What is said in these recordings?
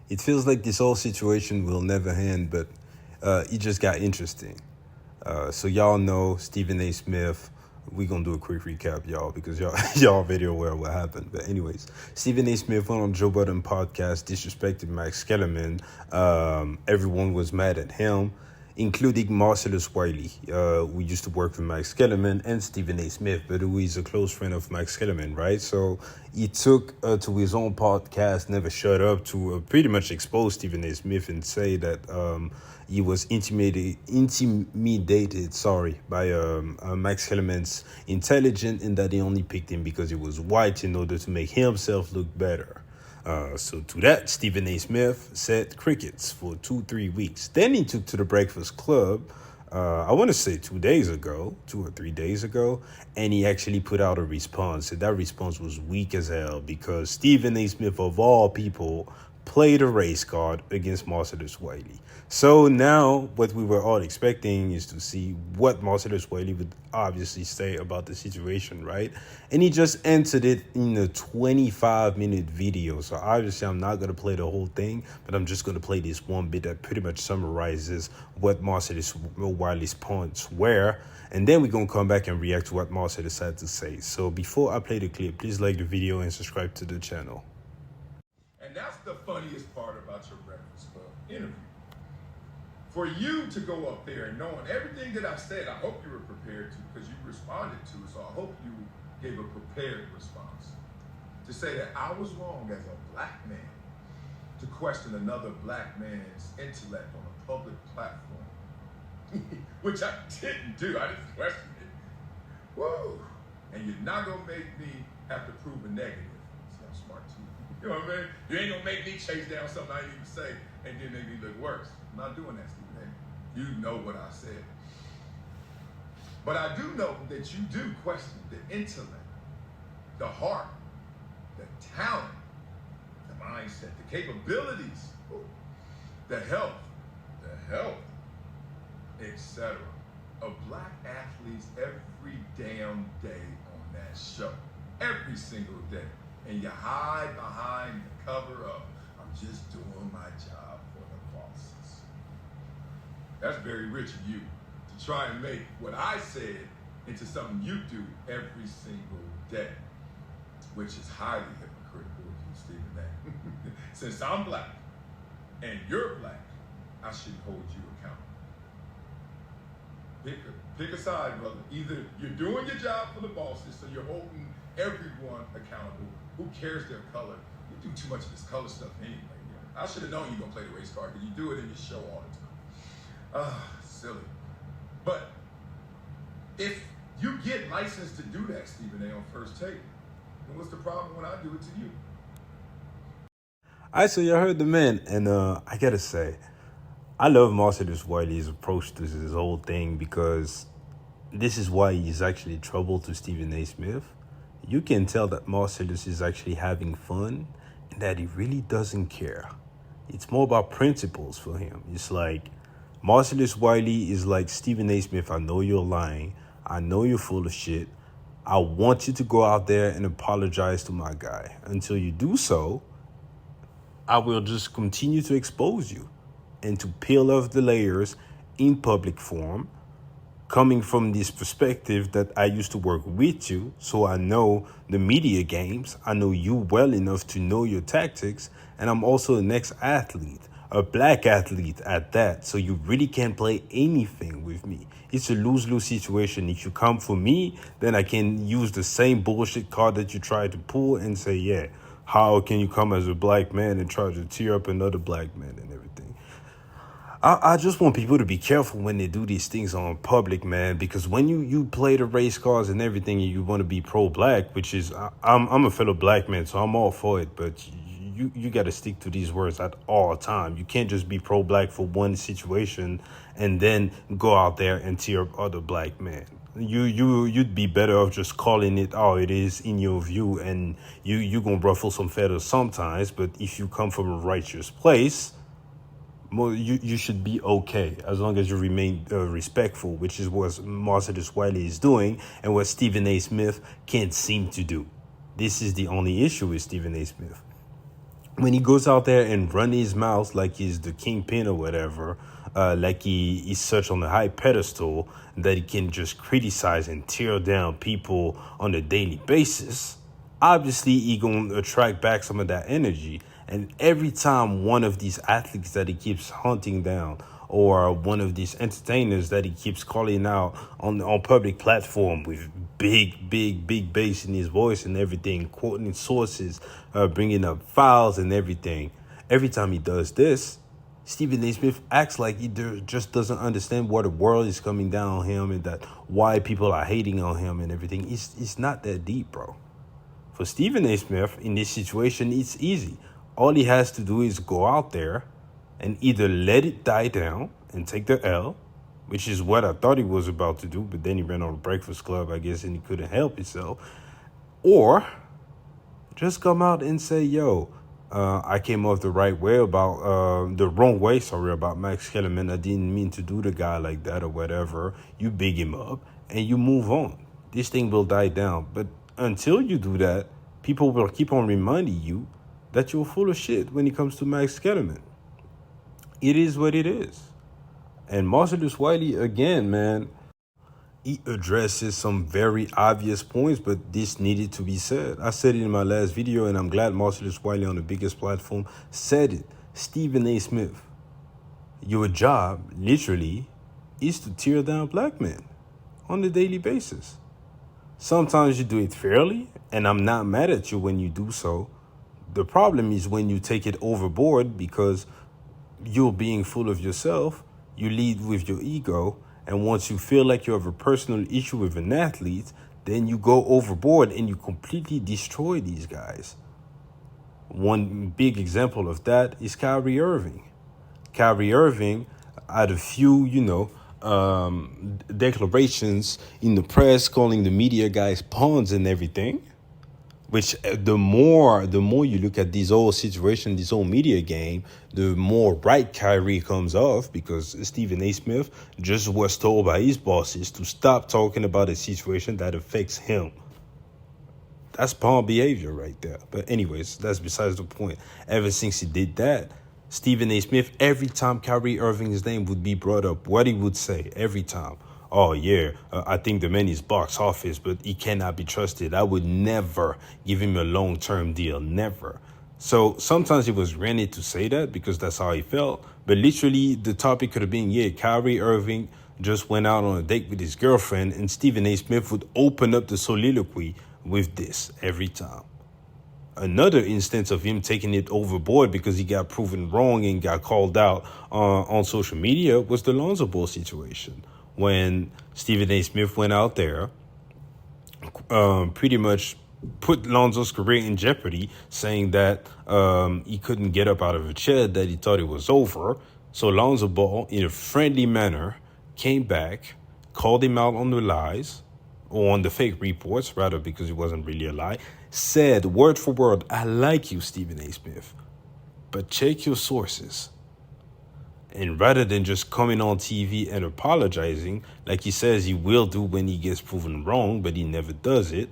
It feels like this whole situation will never end, but it just got interesting. So y'all know Stephen A. Smith. We gonna do a quick recap, y'all, because y'all y'all already aware what happened. But anyways, Stephen A. Smith went on Joe Budden podcast, disrespected Max Kellerman. Everyone was mad at him, including Marcellus Wiley. We used to work with Max Kellerman and Stephen A. Smith, but who is a close friend of Max Kellerman, right? So he took to his own podcast, Never Shut Up, to pretty much expose Stephen A. Smith and say that he was intimidated, by Max Kellerman's intelligence, and that he only picked him because he was white in order to make himself look better. So to that, Stephen A. Smith said crickets for 2-3 weeks. Then he took to the Breakfast Club, I want to say 2 or 3 days ago, and he actually put out a response. And that response was weak as hell because Stephen A. Smith, of all people, played a race card against Marcellus Wiley. So now what we were all expecting is to see what Marcellus Wiley would obviously say about the situation, right? And he just entered it in a 25-minute video. So obviously I'm not going to play the whole thing, but I'm just going to play this one bit that pretty much summarizes what Marcellus Wiley's points were. And then we're going to come back and react to what Marcellus had to say. So before I play the clip, please like the video and subscribe to the channel. And that's the funniest part about your Breakfast Club interview. For you to go up there and knowing everything that I said, I hope you were prepared to, because you responded to it, so I hope you gave a prepared response. To say that I was wrong as a black man to question another black man's intellect on a public platform, which I didn't do, I just questioned it. Woo! And you're not gonna make me have to prove a negative. See, I'm smart too. You know what I mean? You ain't gonna make me chase down something I didn't even say and then make me look worse. I'm not doing that, Stephen A. You know what I said. But I do know that you do question the intellect, the heart, the talent, the mindset, the capabilities, the health, etc. of black athletes every damn day on that show. Every single day. And you hide behind the cover of, I'm just doing my job for the bosses. That's very rich of you to try and make what I said into something you do every single day, which is highly hypocritical of you, Stephen A. Since I'm black and you're black, I should hold you accountable. Pick a side, brother. Either you're doing your job for the bosses, so you're holding everyone accountable. Who cares their color? You do too much of this color stuff anyway. I should have known you were going to play the race card because you do it in your show all the time. Silly. But if you get licensed to do that, Stephen A, on First Take, then what's the problem when I do it to you? All right, so you heard the man, and I gotta say, I love Marcellus Wiley's approach to this whole thing because this is why he's actually trouble to Stephen A. Smith. You can tell that Marcellus is actually having fun and that he really doesn't care. It's more about principles for him. It's like Marcellus Wiley is like, Stephen A. Smith, I know you're lying. I know you're full of shit. I want you to go out there and apologize to my guy. Until you do so, I will just continue to expose you and to peel off the layers in public form, coming from this perspective that I used to work with you, so I know the media games, I know you well enough to know your tactics, and I'm also an ex-athlete, a black athlete at that, so you really can't play anything with me. It's a lose-lose situation. If you come for me, then I can use the same bullshit card that you tried to pull and say, yeah, how can you come as a black man and try to tear up another black man and everything? I just want people to be careful when they do these things on public, man, because when you play the race cards and everything and you want to be pro-black, which is, I'm a fellow black man, so I'm all for it, but you got to stick to these words at all time. You can't just be pro-black for one situation and then go out there and tear up other black men. You'd be better off just calling it how it is in your view, and you gonna ruffle some feathers sometimes, but if you come from a righteous place, you should be okay as long as you remain respectful, which is what Marcellus Wiley is doing and what Stephen A. Smith can't seem to do. This is the only issue with Stephen A. Smith. when he goes out there and run his mouth like he's the kingpin or whatever, like he's such on a high pedestal that he can just criticize and tear down people on a daily basis, obviously he gonna attract back some of that energy. And every time one of these athletes that he keeps hunting down, or one of these entertainers that he keeps calling out on public platform with big bass in his voice and everything, quoting sources, bringing up files and everything. Every time he does this, Stephen A. Smith acts like he just doesn't understand where the world is coming down on him and that why people are hating on him and everything. It's not that deep, bro. For Stephen A. Smith, in this situation, it's easy. All he has to do is go out there and either let it die down and take the L, which is what I thought he was about to do, but then he ran on the Breakfast Club, I guess, and he couldn't help himself. Or just come out and say, yo, I came off the wrong way about Max Kellerman. I didn't mean to do the guy like that or whatever. You big him up and you move on. This thing will die down. But until you do that, people will keep on reminding you that you're full of shit when it comes to Max Kellerman. It is what it is. And Marcellus Wiley, again, man, he addresses some very obvious points, but this needed to be said. I said it in my last video, and I'm glad Marcellus Wiley on the biggest platform said it. Stephen A. Smith, your job, literally, is to tear down black men on a daily basis. Sometimes you do it fairly, and I'm not mad at you when you do so. The problem is when you take it overboard because you're being full of yourself, you lead with your ego, and once you feel like you have a personal issue with an athlete, then you go overboard and you completely destroy these guys. One big example of that is Kyrie Irving. Kyrie Irving had a few, declarations in the press calling the media guys pawns and everything. Which the more you look at this whole situation, this whole media game, the more right Kyrie comes off, because Stephen A. Smith just was told by his bosses to stop talking about a situation that affects him. That's pawn behavior right there. But anyways, that's besides the point. Ever since he did that, Stephen A. Smith, every time Kyrie Irving's name would be brought up, what he would say every time. Oh, yeah, I think the man is box office, but he cannot be trusted. I would never give him a long-term deal, never. So sometimes he was ready to say that because that's how he felt. But literally, the topic could have been, Kyrie Irving just went out on a date with his girlfriend, and Stephen A. Smith would open up the soliloquy with this every time. Another instance of him taking it overboard because he got proven wrong and got called out on social media was the Lonzo Ball situation. When Stephen A. Smith went out there, pretty much put Lonzo's career in jeopardy, saying that he couldn't get up out of a chair, that he thought it was over. So Lonzo Ball, in a friendly manner, came back, called him out on the lies, or on the fake reports, rather, because it wasn't really a lie, said word for word, I like you, Stephen A. Smith, but check your sources. And rather than just coming on TV and apologizing, like he says he will do when he gets proven wrong, but he never does it,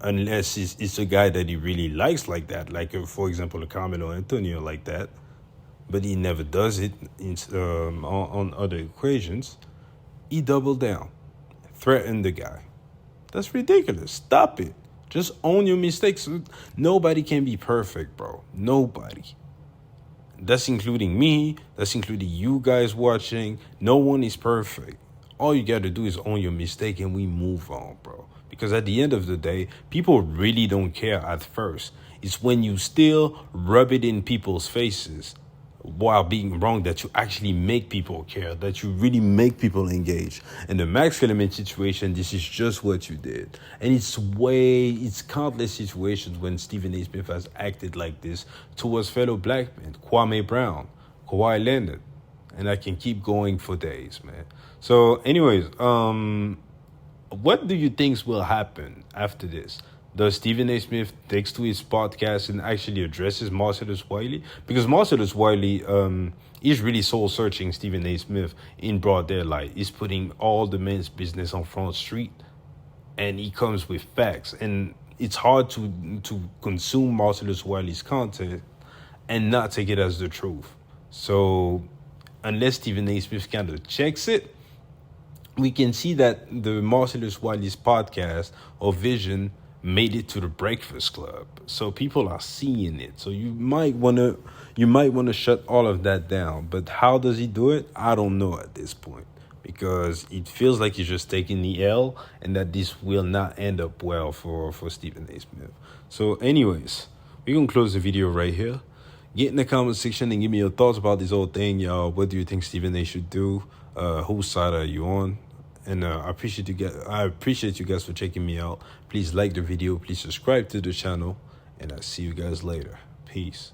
unless it's a guy that he really likes like that, like, for example, a Carmelo Anthony like that, but he never does it on other equations, he doubled down, threatened the guy. That's ridiculous. Stop it. Just own your mistakes. Nobody can be perfect, bro. Nobody. That's including me. That's including you guys watching. No one is perfect. All you got to do is own your mistake and we move on, bro. Because at the end of the day, people really don't care at first. It's when you still rub it in people's faces while being wrong that you actually make people care, that you really make people engage. In the Max Kellerman situation, this is just what you did. And it's countless situations when Stephen A. Smith has acted like this towards fellow black men, Kwame Brown, Kawhi Leonard, and I can keep going for days, man. So anyways, what do you think will happen after this? Does Stephen A. Smith takes to his podcast and actually addresses Marcellus Wiley? Because Marcellus Wiley is really soul-searching Stephen A. Smith in broad daylight. He's putting all the men's business on Front Street, and he comes with facts. And it's hard to consume Marcellus Wiley's content and not take it as the truth. So unless Stephen A. Smith kind of checks it, we can see that the Marcellus Wiley's podcast or vision made it to the Breakfast Club. So people are seeing it. So you might wanna shut all of that down. But how does he do it? I don't know at this point. Because it feels like he's just taking the L and that this will not end up well for Stephen A. Smith. So anyways, we're gonna close the video right here. Get in the comment section and give me your thoughts about this whole thing, y'all. What do you think Stephen A. should do? Whose side are you on? And I appreciate you guys for checking me out. Please like the video. Please subscribe to the channel. And I'll see you guys later. Peace.